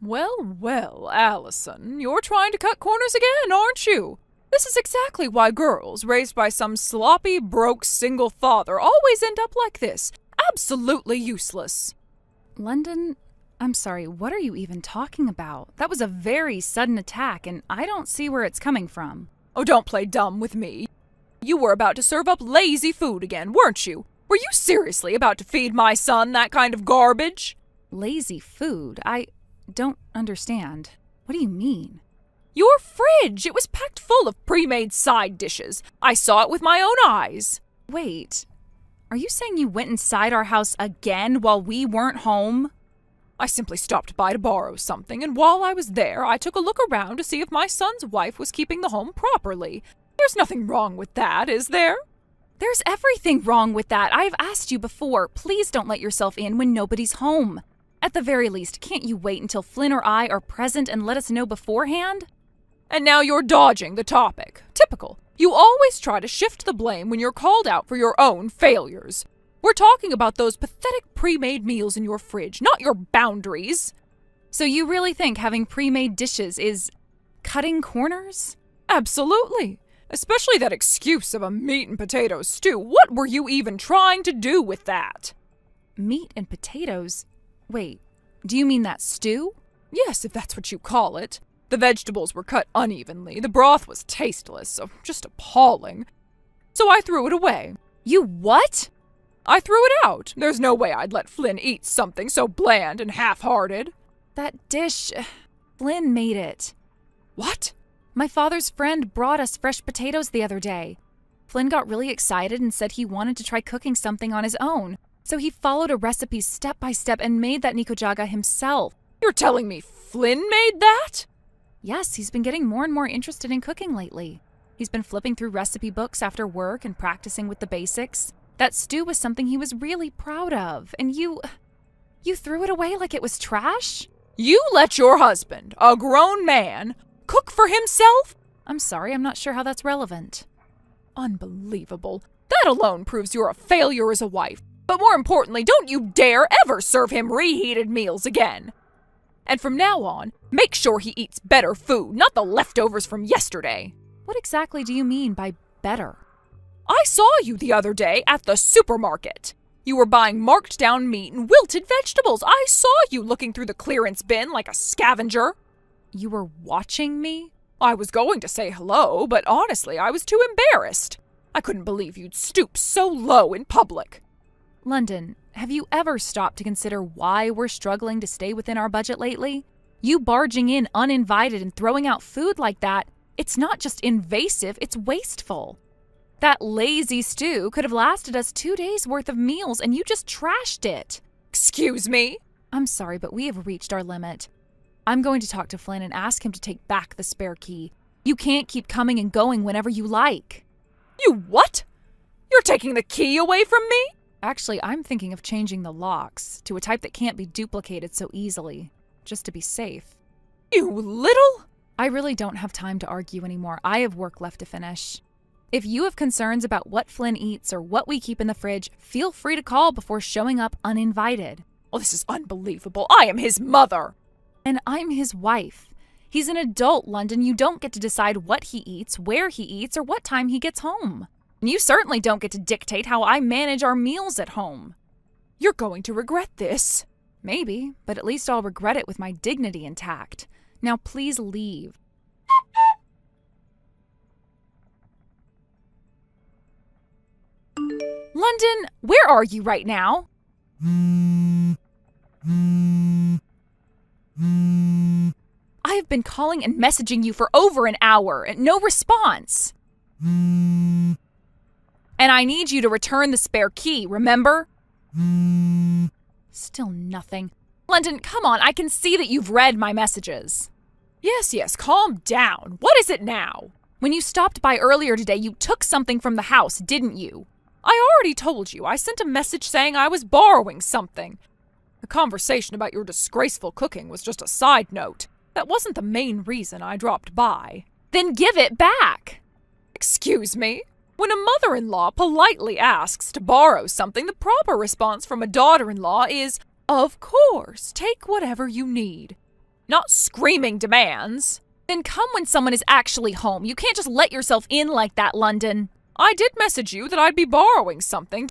Well, well, Allison, you're trying to cut corners again, aren't you? This is exactly why girls raised by some sloppy, broke single father always end up like this. Absolutely useless. London, I'm sorry, what are you even talking about? That was a very sudden attack, and I don't see where it's coming from. Oh, don't play dumb with me. You were about to serve up lazy food again, weren't you? Were you seriously about to feed my son that kind of garbage? Lazy food? I don't understand. What do you mean? Your fridge! It was packed full of pre-made side dishes. I saw it with my own eyes. Wait, are you saying you went inside our house again while we weren't home? I simply stopped by to borrow something, and while I was there, I took a look around to see if my son's wife was keeping the home properly. There's nothing wrong with that, is there? There's everything wrong with that. I've asked you before. Please don't let yourself in when nobody's home. At the very least, can't you wait until Flynn or I are present and let us know beforehand? And now you're dodging the topic. Typical. You always try to shift the blame when you're called out for your own failures. We're talking about those pathetic pre-made meals in your fridge, not your boundaries. So you really think having pre-made dishes is cutting corners? Absolutely. Especially that excuse of a meat and potatoes stew. What were you even trying to do with that? Meat and potatoes? Wait, do you mean that stew? Yes, if that's what you call it. The vegetables were cut unevenly, the broth was tasteless, so just appalling. So I threw it away. You what? I threw it out. There's no way I'd let Flynn eat something so bland and half-hearted. That dish, Flynn made it. What? My father's friend brought us fresh potatoes the other day. Flynn got really excited and said he wanted to try cooking something on his own. So he followed a recipe step by step and made that nikujaga himself. You're telling me Flynn made that? Yes, he's been getting more and more interested in cooking lately. He's been flipping through recipe books after work and practicing with the basics. That stew was something he was really proud of, and you threw it away like it was trash? You let your husband, a grown man, cook for himself? I'm sorry, I'm not sure how that's relevant. Unbelievable. That alone proves you're a failure as a wife. But more importantly, don't you dare ever serve him reheated meals again. And from now on, make sure he eats better food, not the leftovers from yesterday. What exactly do you mean by better? I saw you the other day at the supermarket. You were buying marked down meat and wilted vegetables. I saw you looking through the clearance bin like a scavenger. You were watching me? I was going to say hello, but honestly, I was too embarrassed. I couldn't believe you'd stoop so low in public. London, have you ever stopped to consider why we're struggling to stay within our budget lately? You barging in uninvited and throwing out food like that, it's not just invasive, it's wasteful. That lazy stew could have lasted us 2 days' worth of meals and you just trashed it. Excuse me? I'm sorry, but we have reached our limit. I'm going to talk to Flynn and ask him to take back the spare key. You can't keep coming and going whenever you like. You what? You're taking the key away from me? Actually, I'm thinking of changing the locks to a type that can't be duplicated so easily, just to be safe. You little... I really don't have time to argue anymore. I have work left to finish. If you have concerns about what Flynn eats or what we keep in the fridge, feel free to call before showing up uninvited. Well, this is unbelievable. I am his mother. And I'm his wife. He's an adult, London. You don't get to decide what he eats, where he eats, or what time he gets home. And you certainly don't get to dictate how I manage our meals at home. You're going to regret this. Maybe, but at least I'll regret it with my dignity intact. Now please leave. London, where are you right now? I have been calling and messaging you for over an hour and no response. And I need you to return the spare key, remember? Still nothing. London, come on, I can see that you've read my messages. Yes, calm down. What is it now? When you stopped by earlier today, you took something from the house, didn't you? I already told you. I sent a message saying I was borrowing something. The conversation about your disgraceful cooking was just a side note. That wasn't the main reason I dropped by. Then give it back. Excuse me? When a mother-in-law politely asks to borrow something, the proper response from a daughter-in-law is, "Of course, take whatever you need." not screaming demands. Then come when someone is actually home. You can't just let yourself in like that, London. I did message you that I'd be borrowing something.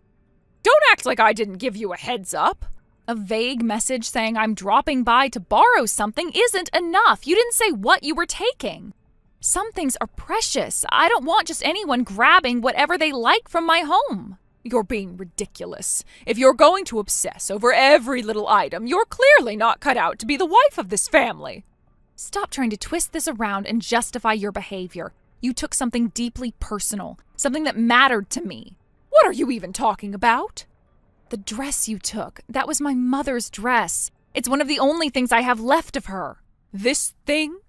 Don't act like I didn't give you a heads up. A vague message saying I'm dropping by to borrow something isn't enough. You didn't say what you were taking. Some things are precious. I don't want just anyone grabbing whatever they like from my home. You're being ridiculous. If you're going to obsess over every little item, you're clearly not cut out to be the wife of this family. Stop trying to twist this around and justify your behavior. You took something deeply personal, something that mattered to me. What are you even talking about? The dress you took. That was my mother's dress. It's one of the only things I have left of her. This thing?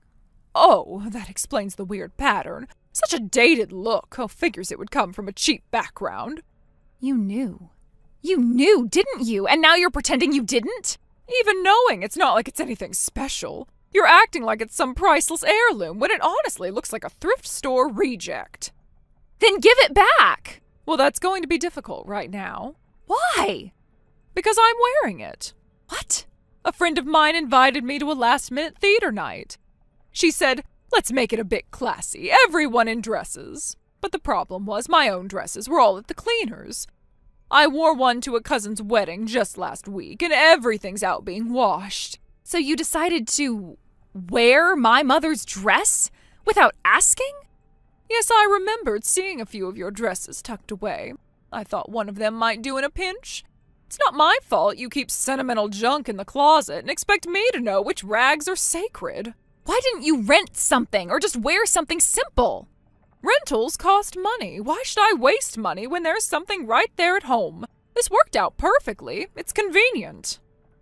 Oh, that explains the weird pattern. Such a dated look. Oh, figures it would come from a cheap background. You knew. You knew, didn't you? And now you're pretending you didn't? Even knowing, it's not like it's anything special. You're acting like it's some priceless heirloom when it honestly looks like a thrift store reject. Then give it back! Well, that's going to be difficult right now. Why? Because I'm wearing it. What? A friend of mine invited me to a last-minute theater night. She said, let's make it a bit classy, everyone in dresses. But the problem was my own dresses were all at the cleaners. I wore one to a cousin's wedding just last week, and everything's out being washed. So you decided to wear my mother's dress without asking? Yes, I remembered seeing a few of your dresses tucked away. I thought one of them might do in a pinch. It's not my fault you keep sentimental junk in the closet and expect me to know which rags are sacred. Why didn't you rent something or just wear something simple? Rentals cost money. Why should I waste money when there's something right there at home? This worked out perfectly. It's convenient.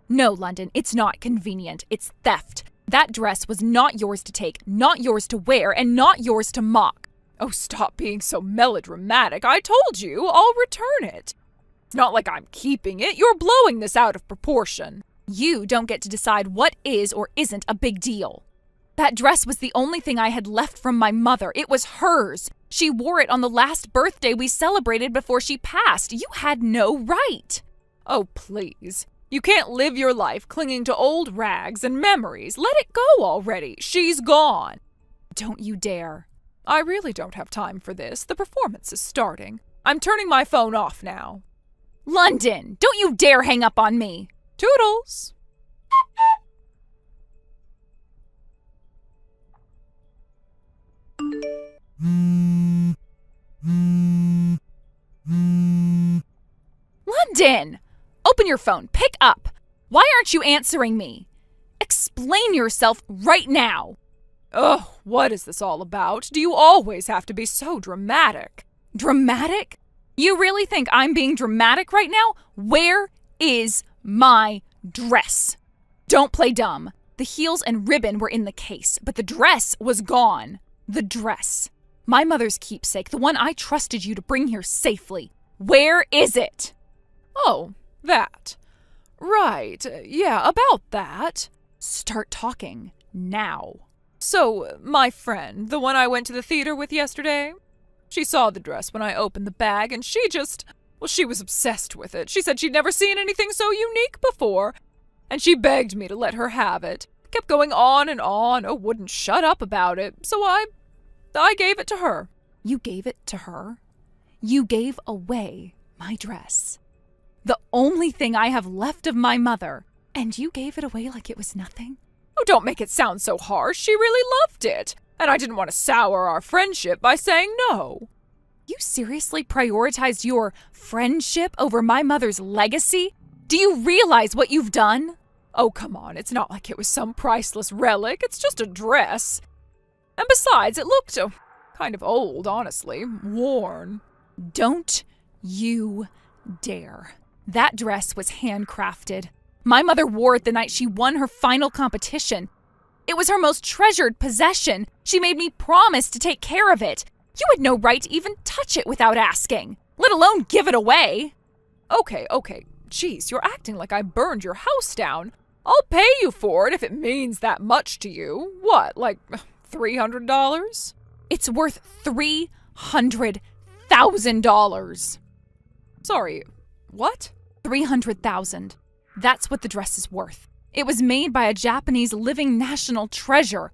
No, London, it's not convenient. It's theft. That dress was not yours to take, not yours to wear, and not yours to mock. Oh, stop being so melodramatic. I told you, I'll return it. It's not like I'm keeping it. You're blowing this out of proportion. You don't get to decide what is or isn't a big deal. That dress was the only thing I had left from my mother. It was hers. She wore it on the last birthday we celebrated before she passed. You had no right. Oh, please. You can't live your life clinging to old rags and memories. Let it go already. She's gone. Don't you dare. I really don't have time for this. The performance is starting. I'm turning my phone off now. London, don't you dare hang up on me. Toodles. London! Open your phone. Pick up. Why aren't you answering me? Explain yourself right now. Ugh, what is this all about? Do you always have to be so dramatic? Dramatic? You really think I'm being dramatic right now? Where is my dress? Don't play dumb. The heels and ribbon were in the case, but the dress was gone. The dress. My mother's keepsake, the one I trusted you to bring here safely. Where is it? Oh, that. Right, yeah, about that. Start talking now. So, my friend, the one I went to the theater with yesterday, she saw the dress when I opened the bag and she was obsessed with it. She said she'd never seen anything so unique before, and she begged me to let her have it. Kept going on and on, wouldn't shut up about it, so I gave it to her. You gave it to her? You gave away my dress. The only thing I have left of my mother, and you gave it away like it was nothing? Oh, don't make it sound so harsh. She really loved it, and I didn't want to sour our friendship by saying no. You seriously prioritized your friendship over my mother's legacy? Do you realize what you've done? Oh, come on, it's not like it was some priceless relic. It's just a dress. And besides, it looked kind of old, honestly. Worn. Don't you dare. That dress was handcrafted. My mother wore it the night she won her final competition. It was her most treasured possession. She made me promise to take care of it. You had no right to even touch it without asking, let alone give it away. Okay. Jeez, you're acting like I burned your house down. I'll pay you for it if it means that much to you. What, like $300? It's worth $300,000. Sorry, what? $300,000. That's what the dress is worth. It was made by a Japanese living national treasure.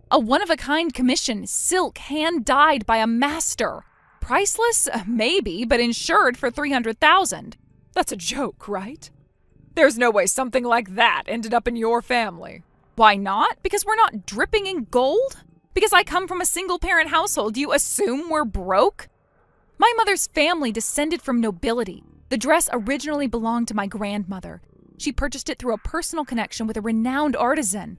A one-of-a-kind commission, silk, hand-dyed by a master. Priceless? Maybe, but insured for $300,000. That's a joke, right? There's no way something like that ended up in your family. Why not? Because we're not dripping in gold? Because I come from a single-parent household, do you assume we're broke? My mother's family descended from nobility. The dress originally belonged to my grandmother. She purchased it through a personal connection with a renowned artisan.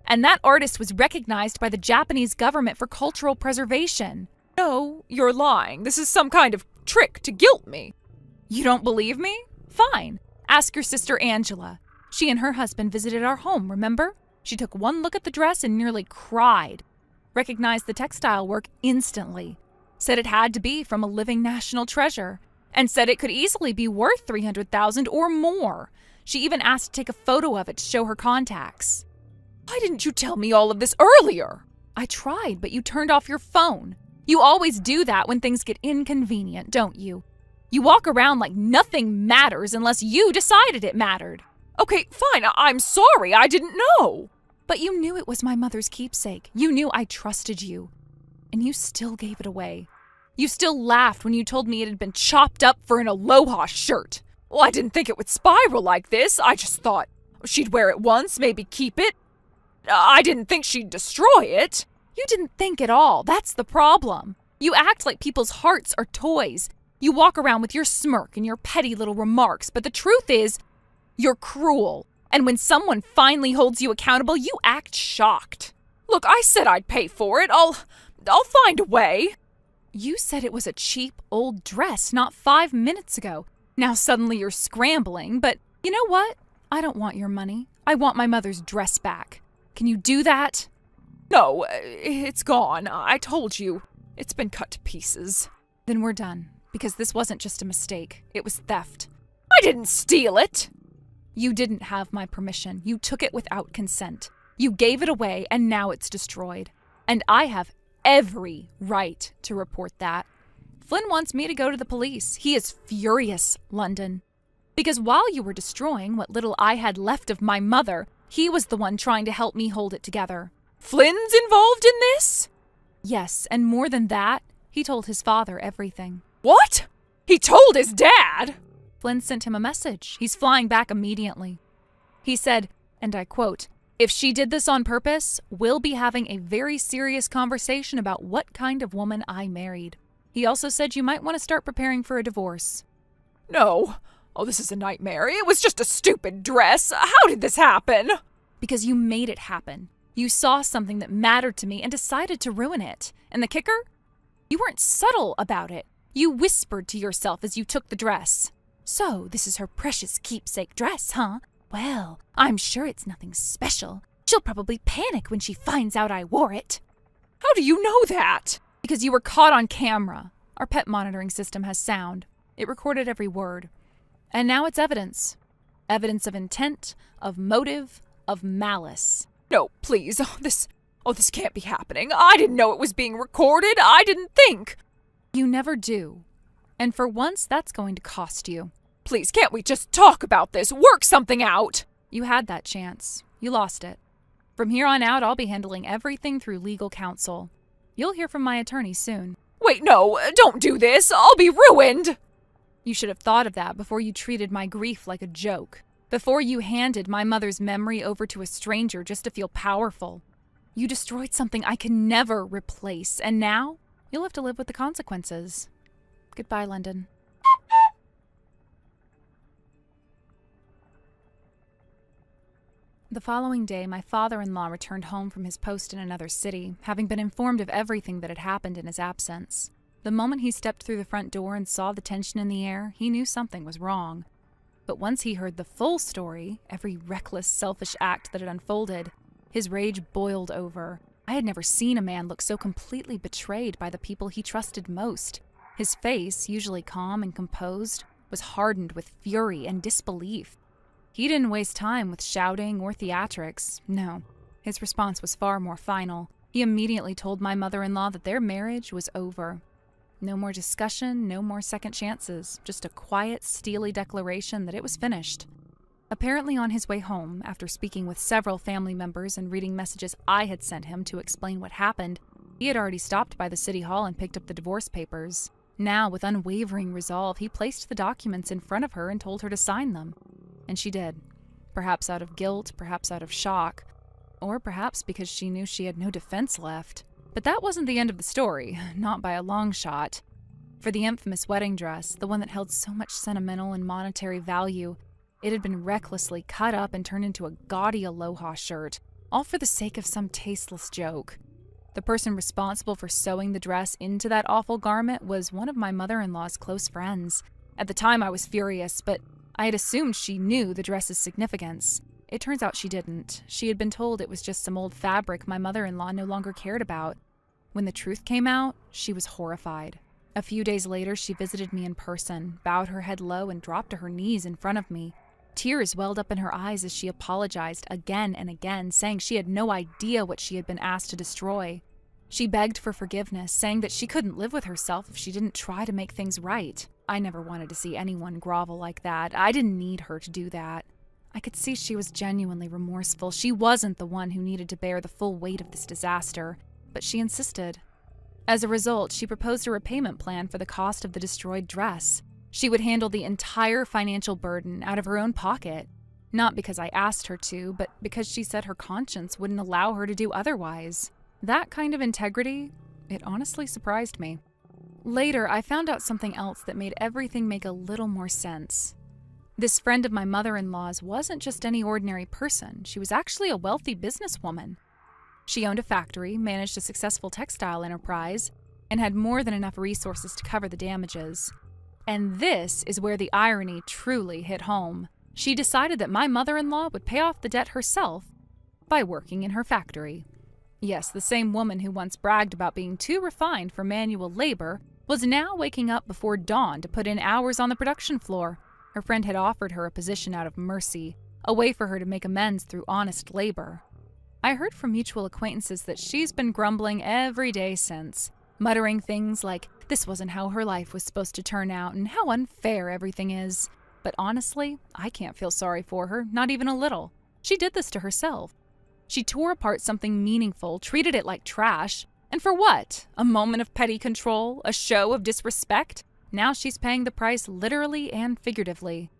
And that artist was recognized by the Japanese government for cultural preservation. No, you're lying. This is some kind of trick to guilt me. You don't believe me? Fine. Ask your sister Angela. She and her husband visited our home, remember? She took one look at the dress and nearly cried. Recognized the textile work instantly. Said it had to be from a living national treasure. And said it could easily be worth $300,000 or more. She even asked to take a photo of it to show her contacts. Why didn't you tell me all of this earlier? I tried, but you turned off your phone. You always do that when things get inconvenient, don't you? You walk around like nothing matters unless you decided it mattered. Okay, fine. I'm sorry. I didn't know. But you knew it was my mother's keepsake. You knew I trusted you. And you still gave it away. You still laughed when you told me it had been chopped up for an Aloha shirt. Well, I didn't think it would spiral like this. I just thought she'd wear it once, maybe keep it. I didn't think she'd destroy it. You didn't think at all. That's the problem. You act like people's hearts are toys. You walk around with your smirk and your petty little remarks, but the truth is, you're cruel. And when someone finally holds you accountable, you act shocked. Look, I said I'd pay for it. I'll find a way. You said it was a cheap old dress not 5 minutes ago. Now suddenly you're scrambling, but you know what? I don't want your money. I want my mother's dress back. Can you do that? No, it's gone. I told you. It's been cut to pieces. Then we're done, because this wasn't just a mistake. It was theft. I didn't steal it. You didn't have my permission. You took it without consent. You gave it away, and now it's destroyed. And I have every right to report that. Flynn wants me to go to the police. He is furious, London. Because while you were destroying what little I had left of my mother, he was the one trying to help me hold it together. Flynn's involved in this? Yes, and more than that, he told his father everything. What? He told his dad? Flynn sent him a message. He's flying back immediately. He said, and I quote, "If she did this on purpose, we'll be having a very serious conversation about what kind of woman I married." He also said you might want to start preparing for a divorce. No. Oh, this is a nightmare. It was just a stupid dress. How did this happen? Because you made it happen. You saw something that mattered to me and decided to ruin it. And the kicker? You weren't subtle about it. You whispered to yourself as you took the dress. "So, this is her precious keepsake dress, huh? Well, I'm sure it's nothing special. She'll probably panic when she finds out I wore it." How do you know that? Because you were caught on camera. Our pet monitoring system has sound. It recorded every word. And now it's evidence. Evidence of intent, of motive, of malice. No, please. This can't be happening. I didn't know it was being recorded. I didn't think. You never do. And for once, that's going to cost you. Please, can't we just talk about this? Work something out? You had that chance. You lost it. From here on out, I'll be handling everything through legal counsel. You'll hear from my attorney soon. Wait, no, don't do this. I'll be ruined. You should have thought of that before you treated my grief like a joke. Before you handed my mother's memory over to a stranger just to feel powerful. You destroyed something I can never replace, and now you'll have to live with the consequences. Goodbye, London. The following day, my father-in-law returned home from his post in another city, having been informed of everything that had happened in his absence. The moment he stepped through the front door and saw the tension in the air, he knew something was wrong. But once he heard the full story, every reckless, selfish act that had unfolded, his rage boiled over. I had never seen a man look so completely betrayed by the people he trusted most. His face, usually calm and composed, was hardened with fury and disbelief. He didn't waste time with shouting or theatrics. No, his response was far more final. He immediately told my mother-in-law that their marriage was over. No more discussion, no more second chances, just a quiet, steely declaration that it was finished. Apparently on his way home, after speaking with several family members and reading messages I had sent him to explain what happened, he had already stopped by the city hall and picked up the divorce papers. Now, with unwavering resolve, he placed the documents in front of her and told her to sign them. And she did. Perhaps out of guilt, perhaps out of shock, or perhaps because she knew she had no defense left. But that wasn't the end of the story, not by a long shot. For the infamous wedding dress, the one that held so much sentimental and monetary value, it had been recklessly cut up and turned into a gaudy aloha shirt, all for the sake of some tasteless joke. The person responsible for sewing the dress into that awful garment was one of my mother-in-law's close friends. At the time I was furious, but I had assumed she knew the dress's significance. It turns out she didn't. She had been told it was just some old fabric my mother-in-law no longer cared about. When the truth came out, she was horrified. A few days later, she visited me in person, bowed her head low, and dropped to her knees in front of me. Tears welled up in her eyes as she apologized again and again, saying she had no idea what she had been asked to destroy. She begged for forgiveness, saying that she couldn't live with herself if she didn't try to make things right. I never wanted to see anyone grovel like that. I didn't need her to do that. I could see she was genuinely remorseful. She wasn't the one who needed to bear the full weight of this disaster, but she insisted. As a result, she proposed a repayment plan for the cost of the destroyed dress. She would handle the entire financial burden out of her own pocket. Not because I asked her to, but because she said her conscience wouldn't allow her to do otherwise. That kind of integrity, it honestly surprised me. Later, I found out something else that made everything make a little more sense. This friend of my mother-in-law's wasn't just any ordinary person. She was actually a wealthy businesswoman. She owned a factory, managed a successful textile enterprise, and had more than enough resources to cover the damages. And this is where the irony truly hit home. She decided that my mother-in-law would pay off the debt herself by working in her factory. Yes, the same woman who once bragged about being too refined for manual labor was now waking up before dawn to put in hours on the production floor. Her friend had offered her a position out of mercy, a way for her to make amends through honest labor. I heard from mutual acquaintances that she's been grumbling every day since, muttering things like this wasn't how her life was supposed to turn out and how unfair everything is. But honestly, I can't feel sorry for her, not even a little. She did this to herself. She tore apart something meaningful, treated it like trash, and for what? A moment of petty control? A show of disrespect? Now she's paying the price literally and figuratively.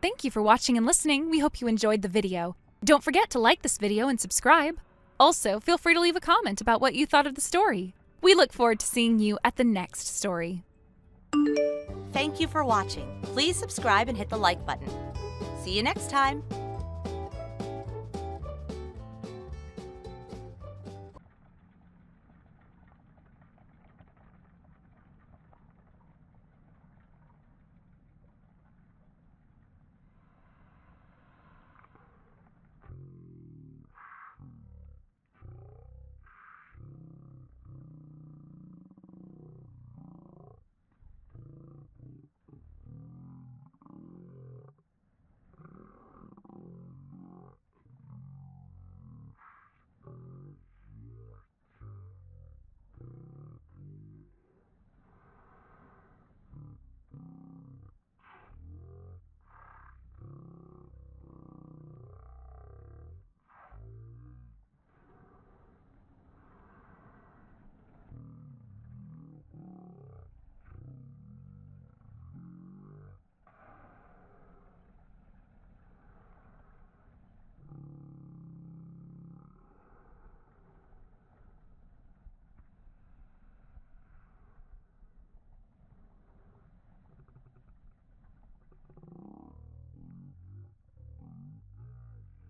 Thank you for watching and listening. We hope you enjoyed the video. Don't forget to like this video and subscribe. Also, feel free to leave a comment about what you thought of the story. We look forward to seeing you at the next story. Thank you for watching. Please subscribe and hit the like button. See you next time.